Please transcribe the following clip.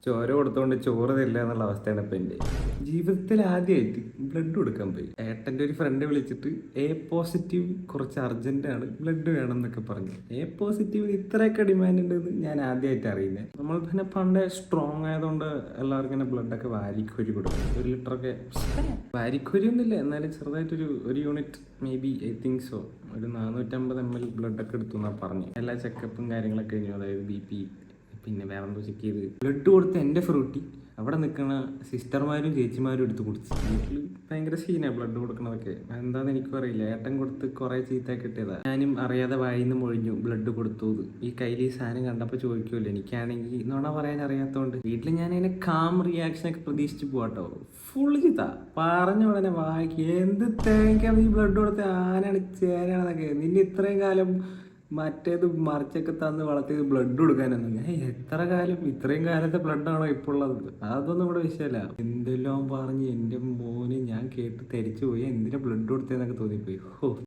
ചോര കൊടുത്തോണ്ട് ചോറ് തരില്ല എന്നുള്ള അവസ്ഥയാണ് ഇപ്പം എൻ്റെ ജീവിതത്തിൽ. ആദ്യമായിട്ട് ബ്ലഡ് കൊടുക്കാൻ പോയി. ഏട്ടൻ്റെ ഒരു ഫ്രണ്ട് വിളിച്ചിട്ട് എ പോസിറ്റീവ് കുറച്ച് അർജൻറ്റാണ്, ബ്ലഡ് വേണം എന്നൊക്കെ പറഞ്ഞു. എ പോസിറ്റീവ് ഇത്രയൊക്കെ ഡിമാൻഡ് ഉണ്ടെന്ന് ഞാൻ ആദ്യമായിട്ട് അറിയുന്നത്. നമ്മൾ പിന്നെ പണ്ടേ സ്ട്രോങ് ആയതുകൊണ്ട് എല്ലാവർക്കും ഇങ്ങനെ ബ്ലഡൊക്കെ വാരിക്കോരി കൊടുക്കും. 1 ലിറ്ററൊക്കെ വാരിക്കോരി ഒന്നുമില്ല, എന്നാലും ചെറുതായിട്ടൊരു unit may be I think so ഒരു 450 ml ബ്ലഡൊക്കെ എടുത്തു എന്നാണ് പറഞ്ഞു. എല്ലാ ചെക്കപ്പും കാര്യങ്ങളൊക്കെ കഴിഞ്ഞു. അതായത് BP പിന്നെ വേറെന്തോ ചെക്ക് ചെയ്ത് ബ്ലഡ് കൊടുത്ത് എൻ്റെ ഫ്രൂട്ടി അവിടെ നിൽക്കുന്ന സിസ്റ്റർമാരും ചേച്ചിമാരും എടുത്ത് കുടിച്ചു. വീട്ടിൽ ഭയങ്കര സീനാണ് ബ്ലഡ് കൊടുക്കണതൊക്കെ. എന്താണെന്ന് എനിക്കും അറിയില്ല. ഏട്ടൻ കൊടുത്ത് കുറേ ചീത്ത കിട്ടിയതാണ്. ഞാനും അറിയാതെ വായിന്ന് മൊഴിഞ്ഞു ബ്ലഡ് കൊടുത്തു. ഈ കയ്യിൽ ഈ സാധനം കണ്ടപ്പോൾ ചോദിക്കുമല്ലോ. എനിക്കാണെങ്കിൽ നുണ പറയാൻ അറിയാത്തതുകൊണ്ട് വീട്ടിൽ ഞാൻ അതിനെ കാം റിയാക്ഷനൊക്കെ പ്രതീക്ഷിച്ച് പോവാട്ടോ. ഫുൾ ചീത്ത പറഞ്ഞ ഉടനെ വായിക്ക് എന്ത് തേങ്ങാണ് ഈ ബ്ലഡ് കൊടുത്ത് ആനാണ് ചേരാണെന്നൊക്കെ. നിന്നെ ഇത്രയും കാലം മറ്റേത് മറിച്ചൊക്കെ തന്ന് വളർത്തിയത് ബ്ലഡ് കൊടുക്കാനൊന്നും. ഞാൻ എത്ര കാലം ഇത്രയും കാലത്തെ ബ്ലഡാണോ ഇപ്പോൾ ഉള്ളത്? അതൊന്നും ഇവിടെ വിഷയമല്ല. എന്തെല്ലാം പറഞ്ഞ് എൻ്റെ മോന് ഞാൻ കേട്ട് തരിച്ചു പോയി. എന്തിനാ ബ്ലഡ് കൊടുത്തതെന്നൊക്കെ തോന്നിപ്പോയി. ഓ